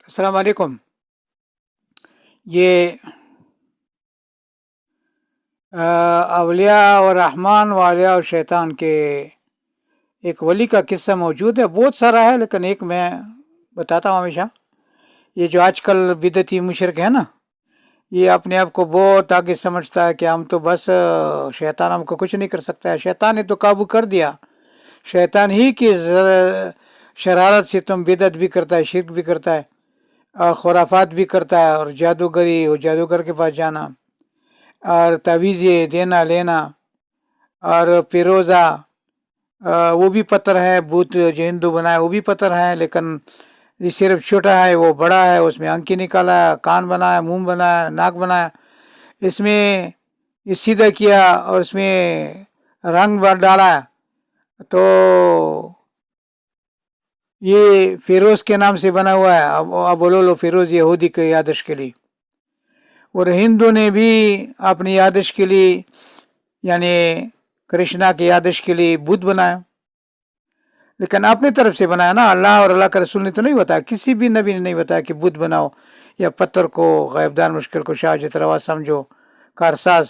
السلام علیکم۔ یہ اولیاء اور رحمان و اولیاء اور شیطان کے ایک ولی کا قصہ موجود ہے، بہت سارا ہے لیکن ایک میں بتاتا ہوں ہمیشہ۔ یہ جو آج کل بدعتی مشرک ہے نا، یہ اپنے آپ کو بہت آگے سمجھتا ہے کہ ہم تو بس شیطان ہم کو کچھ نہیں کر سکتا ہے۔ شیطان نے تو قابو کر دیا، شیطان ہی کی شرارت سے تم بدعت بھی کرتا ہے، شرک بھی کرتا ہے، خرافات بھی کرتا ہے، اور جادوگری اور جادوگر کے پاس جانا اور تعویذیں دینا لینا، اور پیروزہ وہ بھی پتھر ہے، بت جو ہندو بنائے وہ بھی پتھر ہے، لیکن یہ صرف چھوٹا ہے وہ بڑا ہے، اس میں آنکھیں نکالا ہے، کان بنایا، منہ بنایا، ناک بنایا، اس میں یہ سیدھا کیا اور اس میں رنگ ڈالا، تو یہ فیروز کے نام سے بنا ہوا ہے۔ اب بولو لو فیروز یہودی کے یادش کے لیے، اور ہندو نے بھی اپنی یادش کے لیے یعنی کرشنا کی یادش کے لیے بدھ بنایا، لیکن اپنی طرف سے بنایا نا۔ اللہ اور اللہ کا رسول نے تو نہیں بتایا، کسی بھی نبی نے نہیں بتایا کہ بدھ بناؤ یا پتھر کو غیب دان مشکل کشا جت روا سمجھو کارساز۔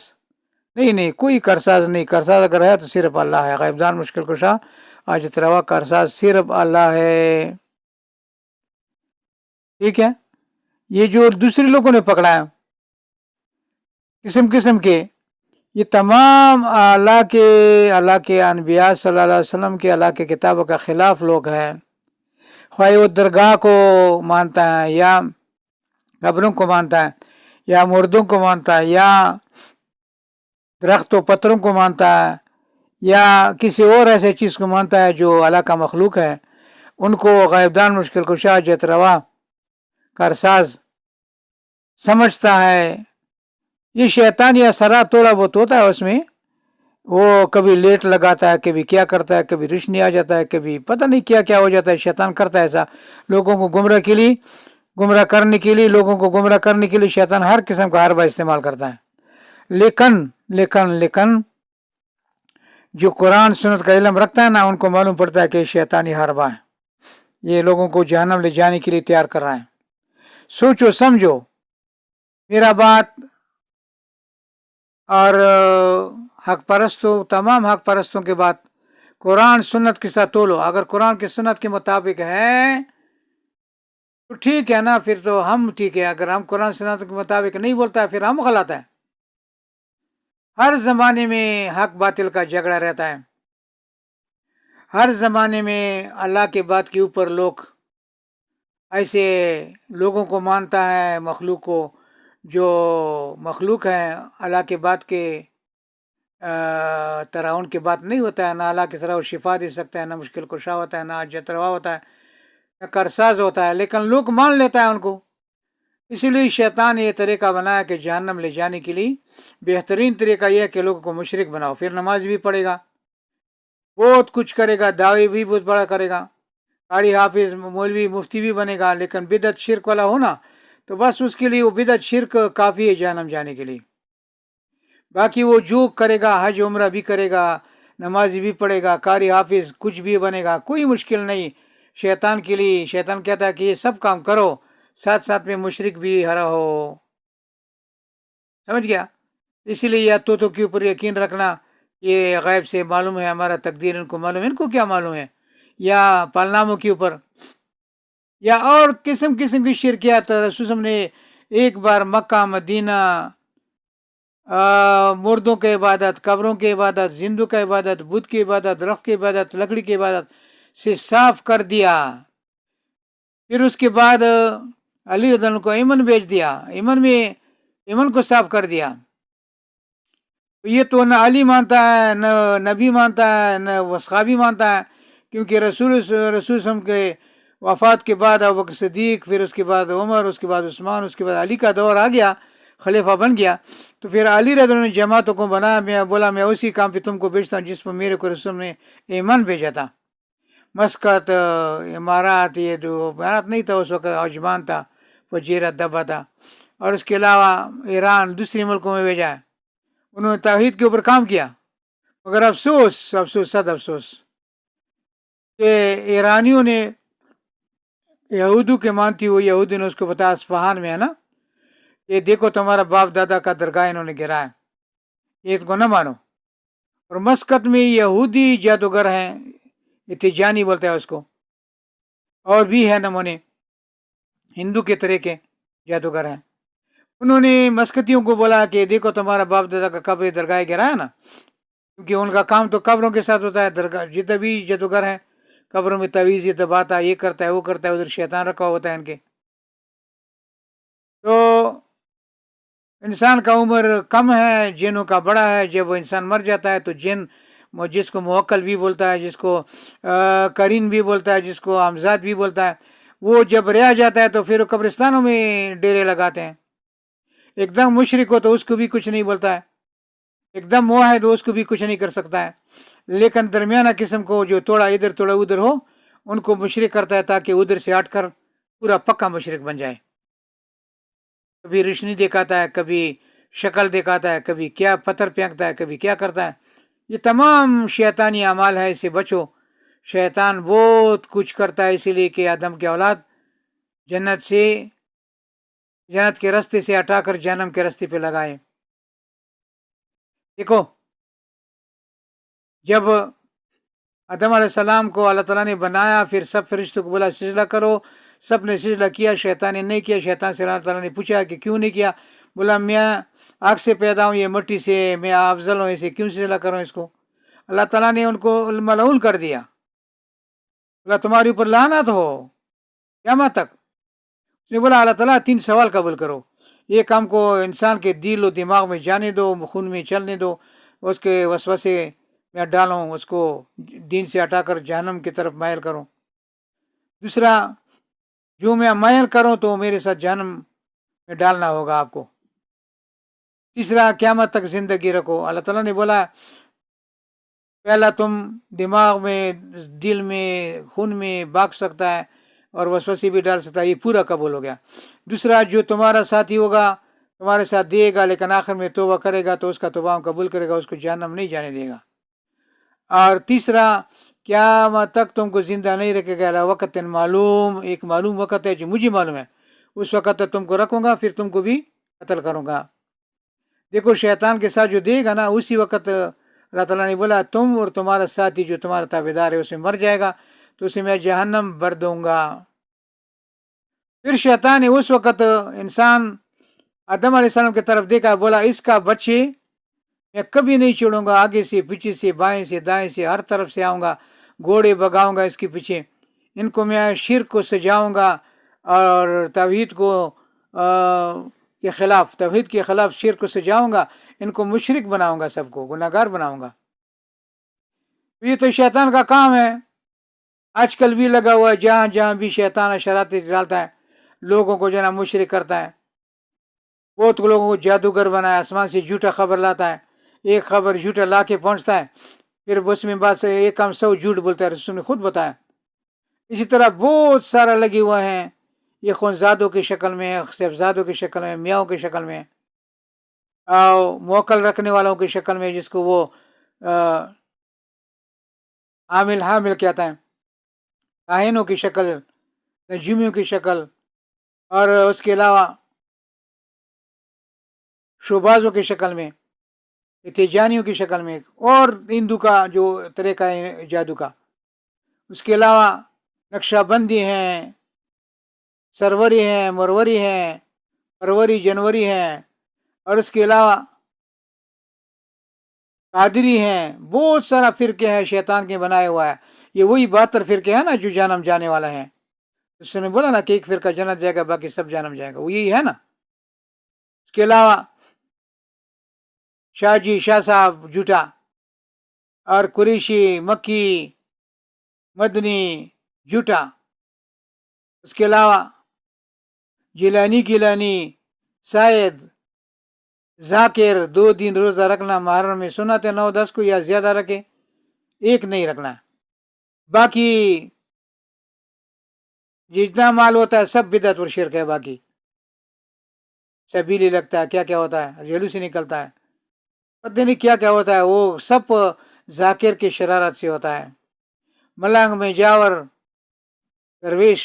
نہیں، کوئی کارساز نہیں، کارساز اگر ہے تو صرف اللہ ہے۔ غیب دان مشکل کشا آجت روا کارساز صرف اللہ ہے، ٹھیک ہے۔ یہ جو دوسرے لوگوں نے پکڑا ہے قسم قسم کے، یہ تمام اللہ کے انبیاء صلی اللہ علیہ وسلم کے اللہ کے کتابوں کا خلاف لوگ ہیں۔ خواہ وہ درگاہ کو مانتا ہے، یا قبروں کو مانتا ہے، یا مردوں کو مانتا ہے، یا درختوں پتھروں کو مانتا ہے، یا کسی اور ایسے چیز کو مانتا ہے جو اللہ کا مخلوق ہے، ان کو غیب دان مشکل کشا جت روا کارساز سمجھتا ہے۔ یہ شیطان یا اثرات تھوڑا بہت ہوتا ہے اس میں، وہ کبھی لیٹ لگاتا ہے، کبھی کیا کرتا ہے، کبھی روشنی آ جاتا ہے، کبھی پتہ نہیں کیا کیا ہو جاتا ہے۔ شیطان کرتا ہے ایسا، لوگوں کو گمراہ کرنے کے لیے لوگوں کو گمراہ کرنے کے لیے شیطان ہر قسم کا حربہ استعمال کرتا ہے۔ لیکن جو قرآن سنت کا علم رکھتا ہے نا، ان کو معلوم پڑتا ہے کہ یہ شیطانی حربہ ہے، یہ لوگوں کو جہنم لے جانے کے لیے تیار کر رہا ہے۔ سوچو سمجھو میرا بات، اور حق پرستوں، تمام حق پرستوں کے بات قرآن سنت کے ساتھ تولو۔ اگر قرآن کی سنت کے مطابق ہے تو ٹھیک ہے نا، پھر تو ہم ٹھیک ہے۔ اگر ہم قرآن سنت کے مطابق نہیں بولتا ہے، پھر ہم غلط ہے۔ ہر زمانے میں حق باطل کا جھگڑا رہتا ہے، ہر زمانے میں اللہ کے بات کے اوپر لوگ ایسے لوگوں کو مانتا ہے، مخلوق کو، جو مخلوق ہے اللہ کے بات کے طرح ان کی بات نہیں ہوتا ہے، نہ اللہ کی طرح وہ شفا دے سکتا ہے، نہ مشکل کشا ہوتا ہے، نہ حاجت روا ہوتا ہے، نہ کارساز ہوتا ہے، لیکن لوگ مان لیتا ہے ان کو۔ اسی لیے شیطان یہ طریقہ بنایا کہ جہنم لے جانے کے لیے بہترین طریقہ یہ ہے کہ لوگوں کو مشرک بناؤ، پھر نماز بھی پڑھے گا، بہت کچھ کرے گا، دعوی بھی بہت بڑا کرے گا، قاری حافظ مولوی مفتی بھی بنے گا، لیکن بدعت شرک والا ہونا تو بس اس کے لیے وہ بدعت شرک کافی ہے جہنم جانے کے لیے۔ باقی وہ جو کرے گا، حج عمرہ بھی کرے گا، نماز بھی پڑھے گا، قاری حافظ کچھ بھی بنے گا، کوئی مشکل نہیں شیطان کے لیے۔ شیطان کہتا ہے کہ یہ سب کام کرو، ساتھ ساتھ میں مشرک بھی رہو، سمجھ گیا؟ اسی لیے یا تو کے اوپر یقین رکھنا، یہ غیب سے معلوم ہے، ہمارا تقدیر ان کو معلوم ہے۔ ان کو کیا معلوم ہے؟ یا پالناموں کے اوپر، یا اور قسم قسم کی شرکیات۔ رسول اللہ نے ایک بار مکہ مدینہ مردوں کی عبادت، قبروں کی عبادت، زندوں کی عبادت، بدھ کی عبادت، درخت کی عبادت، لکڑی کی عبادت سے صاف کر دیا۔ پھر اس کے بعد علی رضی اللہ عنہ کو ایمن بھیج دیا، ایمن کو صاف کر دیا۔ یہ تو نہ علی مانتا ہے، نہ نبی مانتا ہے، نہ صحابی مانتا ہے، کیونکہ رسول کے وفات کے بعد ابوبکر صدیق، پھر اس کے بعد عمر، اس کے بعد عثمان، اس کے بعد علی کا دور آ گیا، خلیفہ بن گیا۔ تو پھر علی رضی اللہ عنہ نے جماعتوں کو بنایا، میں بولا میں اسی کام پہ تم کو بھیجتا ہوں جس پر میرے کو رسول نے ایمان بھیجا تھا۔ مسقط، امارات، یہ جو امارات نہیں تھا اس وقت، عجمان تھا، وجیرہ دبا تھا، اور اس کے علاوہ ایران، دوسری ملکوں میں بھیجا ہے۔ انہوں نے توحید کے اوپر کام کیا، مگر افسوس صد افسوس کہ ایرانیوں نے یہودو کے مانتی ہوئی یہودی نے اس کو بتایا، اصفہان میں ہے نا، یہ دیکھو تمہارا باپ دادا کا درگاہ انہوں نے گرایا، یہ ان کو نہ مانو۔ اور مسقط میں یہودی جادوگر ہیں، یہ تیجانی بولتا ہے اس کو، اور بھی ہے نمونے ہندو کے طرح کے جادوگر ہیں، انہوں نے مسقطیوں کو بولا کہ دیکھو تمہارا باپ دادا کا قبر درگاہ گرایا نا، کیونکہ ان کا کام تو قبروں کے ساتھ ہوتا ہے، درگاہ جتنے بھی جادوگر ہیں قبروں میں تعویذ یہ دباتا ہے، یہ کرتا ہے وہ کرتا ہے، ادھر شیطان رکھا ہوتا ہے ان کے۔ تو انسان کا عمر کم ہے، جنوں کا بڑا ہے، جب وہ انسان مر جاتا ہے تو جن، جس کو موکل بھی بولتا ہے، جس کو کرین بھی بولتا ہے، جس کو امزاد بھی بولتا ہے، وہ جب رہ جاتا ہے تو پھر وہ قبرستانوں میں ڈیرے لگاتے ہیں۔ ایک دم مشرک ہو تو اس کو بھی کچھ نہیں بولتا ہے، ایک دم موحد ہو اس کو بھی کچھ نہیں کر سکتا ہے، لیکن درمیانہ قسم کو جو تھوڑا ادھر تھوڑا ادھر ہو ان کو مشرک کرتا ہے، تاکہ ادھر سے ہٹ کر پورا پکا مشرک بن جائے۔ کبھی روشنی دکھاتا ہے، کبھی شکل دکھاتا ہے، کبھی کیا پتھر پھینکتا ہے، کبھی کیا کرتا ہے۔ یہ تمام شیطانی اعمال ہے، اسے بچو۔ شیطان بہت کچھ کرتا ہے، اسی لیے کہ آدم کے اولاد جنت کے راستے سے ہٹا کر جہنم کے راستے پہ لگائے۔ دیکھو جب آدم علیہ السلام کو اللہ تعالیٰ نے بنایا، پھر سب فرشتوں کو بولا سجدہ کرو، سب نے سجدہ کیا، شیطان نے نہیں کیا۔ شیطان سے اللہ تعالیٰ نے پوچھا کہ کیوں نہیں کیا؟ بولا میں آگ سے پیدا ہوں، یہ مٹی سے، میں افضل ہوں، اسے کیوں سجدہ کروں اس کو؟ اللہ تعالیٰ نے ان کو ملعون کر دیا، بولا تمہارے اوپر لعنت ہو قیامت تک۔ اس نے بولا اللہ تعالیٰ 3 سوال قبول کرو، ایک کام کو انسان کے دل و دماغ میں جانے دو، خون میں چلنے دو، اس کے وسوسے میں ڈالوں، اس کو دین سے ہٹا کر جہنم کی طرف مائل کروں۔ دوسرا، جو میں مائل کروں تو میرے ساتھ جہنم میں ڈالنا ہوگا آپ کو۔ تیسرا، قیامت تک زندگی رکھو۔ اللہ تعالیٰ نے بولا پہلا تم دماغ میں، دل میں، خون میں بھاگ سکتا ہے اور وسوسے بھی ڈال سکتا ہے، یہ پورا قبول ہو گیا۔ دوسرا، جو تمہارا ساتھی ہوگا تمہارے ساتھ دے گا، لیکن آخر میں توبہ کرے گا تو اس کا توبہ قبول کرے گا، اس کو جہنم نہیں جانے دے گا۔ اور تیسرا، قیامت تک تم کو زندہ نہیں رکھے گا، وقت معلوم، ایک معلوم وقت ہے جو مجھے معلوم ہے، اس وقت تک تم کو رکھوں گا، پھر تم کو بھی قتل کروں گا۔ دیکھو شیطان کے ساتھ جو دے گا نا، اسی وقت اللہ تعالیٰ نے بولا تم اور تمہارا ساتھی جو تمہارا تابعدار ہے اسے مر جائے گا تو اسے میں جہنم بھر دوں گا۔ پھر شیطان نے اس وقت انسان آدم علیہ السلام کی طرف دیکھا، بولا اس کا بچے میں کبھی نہیں چھوڑوں گا، آگے سے پیچھے سے بائیں سے دائیں سے ہر طرف سے آؤں گا، گھوڑے بگاؤں گا اس کے پیچھے، ان کو میں شرک کو سجاؤں گا اور توحید کو کے خلاف، توحید کے خلاف شرک کو سجاؤں گا، ان کو مشرک بناؤں گا، سب کو گناہ گار بناؤں گا۔ یہ تو شیطان کا کام ہے، آج کل بھی لگا ہوا ہے، جہاں جہاں بھی شیطان شرارتیں ڈالتا ہے، لوگوں کو جو ہے نا مشرک کرتا ہے، بہت لوگوں کو جادوگر بنایا، آسمان سے جھوٹا خبر لاتا ہے، ایک خبر جھوٹا لا کے پہنچتا ہے، پھر اس میں بات سے ایک کام 100 جھوٹ بولتا ہے، رسول نے خود بتایا۔ اسی طرح بہت سارا لگے ہوئے ہیں، یہ خونزادوں کی شکل میں، صاحبزادوں کی شکل میں، میاؤں کی شکل میں، موکل رکھنے والوں کی شکل میں، جس کو وہ عامل حامل کہتا ہے، کاہنوں کی شکل، نجومیوں کی شکل، اور اس کے علاوہ شوبازوں کی شکل میں، تیجانیوں کی شکل میں، اور ہندو کا جو طریقہ ہے جادو کا، اس کے علاوہ نقشہ بندی ہیں، سروری ہیں، مروری ہیں، فروری جنوری ہیں، اور اس کے علاوہ قادری ہیں، بہت سارا فرقے ہیں شیطان کے بنایا ہوا ہے۔ یہ وہی 72 فرقے ہیں نا جو جہنم جانے والا ہے۔ اس نے بولا نا کہ ایک فرقہ جنت جائے گا، باقی سب جہنم جائے گا، وہ یہی ہے نا۔ اس کے علاوہ شاہ جی، شاہ صاحب جھوٹا، اور قریشی، مکی، مدنی جھوٹا، اس کے علاوہ گیلانی، سائد، ذاکر، 2 دن روزہ رکھنا محرم میں سنت ہے، 9-10 کو یا زیادہ رکھے، ایک نہیں رکھنا۔ باقی جتنا مال ہوتا ہے سب بدعت اور شرک ہے، باقی سبیلی لگتا ہے، کیا کیا ہوتا ہے، جیلو سے نکلتا ہے، پتہ نہیں کیا کیا ہوتا ہے، وہ سب ذاکر کی شرارت سے ہوتا ہے۔ ملنگ میں جاور درویش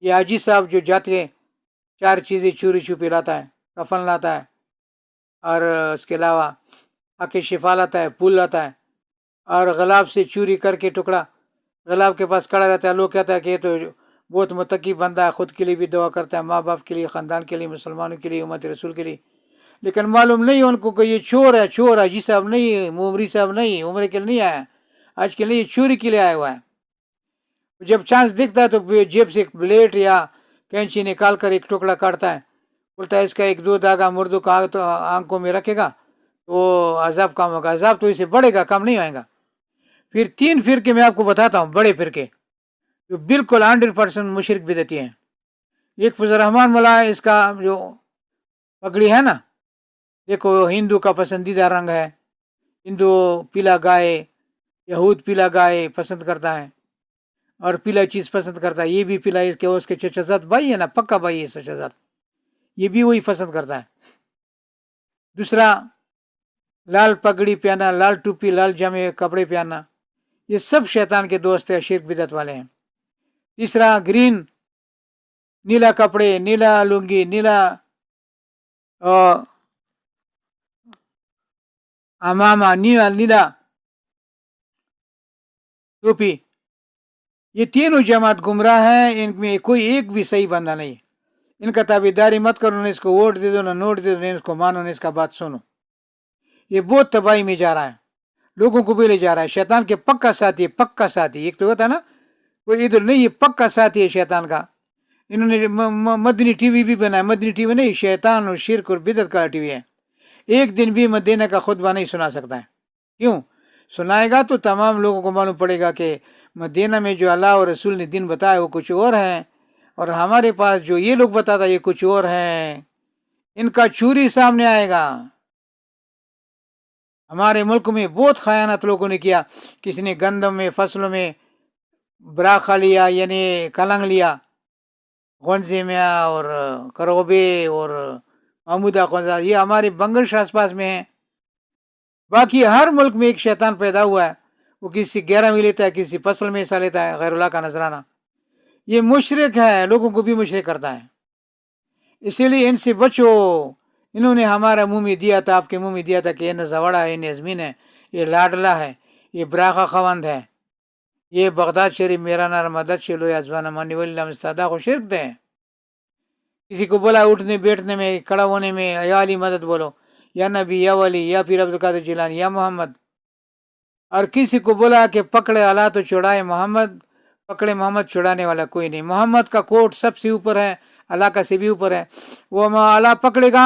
یہ حاجی صاحب جو جاتے 4 چیزیں چوری چھپی لاتا ہے، کفن لاتا ہے، اور اس کے علاوہ حق شفا لاتا ہے، پھول لاتا ہے، اور غلاب سے چوری کر کے ٹکڑا غلاب کے پاس کھڑا رہتا ہے. لوگ کہتا ہے کہ یہ تو بہت متقی بندہ ہے، خود کے لیے بھی دعا کرتا ہے، ماں باپ کے لیے، خاندان کے لیے، مسلمانوں کے لیے، امت رسول کے لیے. لیکن معلوم نہیں ان کو کہ یہ چور ہے. چور حاجی صاحب نہیں، عمری صاحب نہیں، عمرے کے لیے نہیں آیا، آج کے لیے چوری کے لیے آیا ہوا ہے. جب چانس دکھتا ہے تو جیب سے ایک بلیٹ یا کینچی نکال کر ایک ٹکڑا کاٹتا ہے، بولتا ہے اس کا 1-2 داغا مردوں کا تو آنکھوں میں رکھے گا تو عذاب کم ہوگا. عذاب تو اسے بڑھے گا، کم نہیں آئے گا. پھر 3 فرقے میں آپ کو بتاتا ہوں، بڑے فرقے جو بالکل 100% مشرک بدعتی ہیں. ایک فضل رحمان ملا ہے، اس کا جو پگڑی ہے نا، دیکھو ہندو کا پسندیدہ رنگ ہے، ہندو پیلا گائے، یہود پیلا گائے پسند کرتا ہے اور پیلا چیز پسند کرتا ہے. یہ بھی پیلا، کہ اس کے چچا زاد بھائی ہے نا، پکا بھائی ہے چچا زاد، یہ بھی وہی پسند کرتا ہے. دوسرا لال پگڑی پہنا، لال ٹوپی، لال جامے کپڑے پہننا، یہ سب شیطان کے دوست ہیں، شرک بدعت والے ہیں. تیسرا گرین، نیلا کپڑے، نیلا لنگی، نیلا امامہ، نیلا ٹوپی، یہ تینوں جماعت گمراہ ہیں. ان میں کوئی ایک بھی صحیح بندہ نہیں. ان کا تابعداری مت کرو، نہ اس کو ووٹ دے دو، نہ نوٹ دے دو، نہ اس کو مانو، نہ اس کا بات سنو. یہ بہت تباہی میں جا رہا ہے، لوگوں کو بھی لے جا رہا ہے. شیطان کے پکا ساتھی ہے، پکا ساتھی. ایک تو ہوتا ہے نا کوئی ادھر نہیں، یہ پکا ساتھی ہے شیطان کا. انہوں نے مدنی ٹی وی بھی بنایا. مدنی ٹی وی نہیں، شیطان اور شرک اور بدعت کا ٹی وی ہے. ایک دن بھی مدینہ کا خطبہ نہیں سنا سکتا ہے. کیوں سنائے گا؟ تو تمام لوگوں کو معلوم پڑے گا کہ مدینہ میں جو اللہ اور رسول نے دن بتایا وہ کچھ اور ہیں، اور ہمارے پاس جو یہ لوگ بتاتا یہ کچھ اور ہیں. ان کا چوری سامنے آئے گا. ہمارے ملک میں بہت خیانت لوگوں نے کیا. کسی نے گندم میں فصلوں میں براخا لیا، یعنی کلنگ لیا، غنزے میں اور کروبے اور محمودہ خنزا، یہ ہمارے بنگش آس پاس میں ہیں. باقی ہر ملک میں ایک شیطان پیدا ہوا ہے، وہ کسی گہرا میں لیتا ہے، کسی فصل میں حصہ لیتا ہے، غیر اللہ کا نذرانہ. یہ مشرک ہے، لوگوں کو بھی مشرک کرتا ہے. اسی لیے ان سے بچو. انہوں نے ہمارا منہ میں دیا تھا، آپ کے منہ میں دیا تھا کہ یہ نزوڑا ہے، یہ نظمین ہے، یہ لاڈلا ہے، یہ براخا خوند ہے، یہ بغداد شریف میرا نار مدد شلو ازوانا مانی ولی مستدا کو شرک دیں. کسی کو بولا اٹھنے بیٹھنے میں، کھڑا ہونے میں یا علی مدد بولو، یا نبی، یا ولی، یا پھر عبدالقادر جیلانی، یا محمد. اور کسی کو بولا کہ پکڑے اللہ تو چھڑائے محمد، پکڑے محمد، چھڑانے والا کوئی نہیں. محمد کا کوٹ سب سے اوپر ہے، اللہ کا سے بھی اوپر ہے. وہ اللہ پکڑے گا،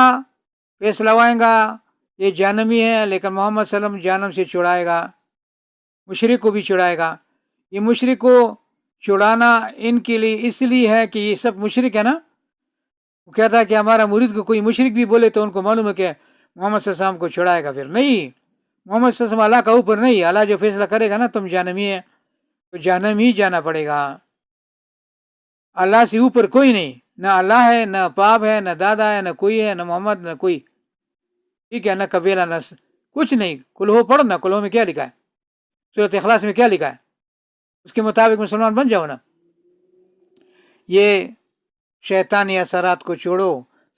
فیصلہ لوائیں گا، یہ جہنمی ہے، لیکن محمد صلی اللہ علیہ وسلم جہنم سے چھڑائے گا، مشرک کو بھی چھڑائے گا. یہ مشرک کو چھڑانا ان کے لیے اس لیے ہے کہ یہ سب مشرک ہے نا. وہ کہتا ہے کہ ہمارا مرید کو کوئی مشرک بھی بولے تو ان کو معلوم ہے کہ محمد صلی اللہ علیہ وسلم کو چھڑائے گا. پھر نہیں، محمد صلی اللہ علیہ وسلم اللہ کا اوپر نہیں. اللہ جو فیصلہ کرے گا نا تم جہنمی ہے تو جہنم ہی جانا پڑے گا. اللہ سے اوپر کوئی نہیں، نہ اللہ ہے، نہ باپ ہے، نہ دادا ہے، نہ کوئی ہے، نہ محمد، نہ کوئی، ٹھیک ہے، نہ قبیلہ، نہ کچھ نہیں. کلہو پڑھو نا، کلہو میں کیا لکھا ہے، سورۃ اخلاص میں کیا لکھا ہے، اس کے مطابق مسلمان بن جاؤ نا. یہ شیطانی اثرات کو چھوڑو،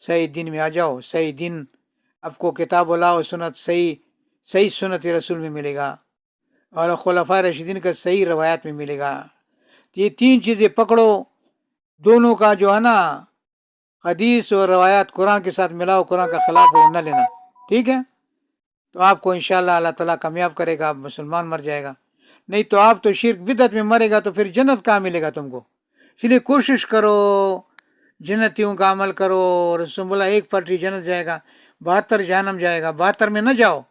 صحیح دین میں آ جاؤ. صحیح دین آپ کو کتاب اللہ و سنت، صحیح سنت رسول میں ملے گا، اور خلفاء راشدین کا صحیح روایات میں ملے گا. یہ 3 چیزیں پکڑو. دونوں کا جو ہے نا حدیث اور روایات قرآن کے ساتھ ملاؤ، قرآن کا خلاف ہو نہ لینا، ٹھیک ہے. تو آپ کو انشاءاللہ اللہ تعالیٰ کامیاب کرے گا، آپ مسلمان مر جائے گا. نہیں تو آپ تو شرک بدعت میں مرے گا تو پھر جنت کہاں ملے گا تم کو. اس لیے کوشش کرو، جنتیوں کا عمل کرو. رسول اللہ 1 پارٹی جنت جائے گا، 72 جہنم جائے گا. 72 میں نہ جاؤ،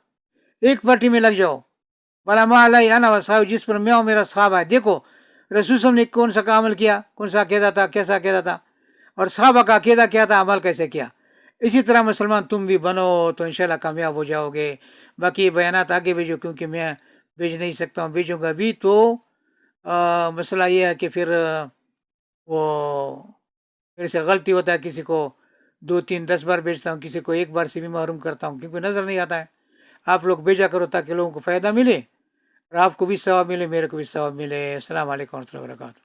1 پارٹی میں لگ جاؤ. بلا ما علیہ انا وصحابی، جس پر میں ہوں میرا صحابہ ہے. دیکھو رسول صلی اللہ علیہ وسلم نے کون سا کا عمل کیا، کون سا عقیدہ تھا، کیسا عقیدہ تھا، اور صحابہ کا عقیدہ کیا تھا، عمل کیسے کیا. اسی طرح مسلمان تم بھی بنو تو انشاءاللہ کامیاب ہو جاؤ گے. باقی بیانات آگے بھیجو، کیونکہ میں بھیج نہیں سکتا ہوں. بھیجوں گا بھی تو مسئلہ یہ ہے کہ پھر وہ میرے سے غلطی ہوتا ہے، کسی کو 2 3 10 بار بھیجتا ہوں، کسی کو 1 بار سے بھی محروم کرتا ہوں، کیونکہ نظر نہیں آتا ہے. آپ لوگ بھیجا کرو تاکہ لوگوں کو فائدہ ملے، اور آپ کو بھی ثواب ملے، میرے کو بھی ثواب ملے. السلام علیکم ورحمۃ اللہ وبرکاتہ.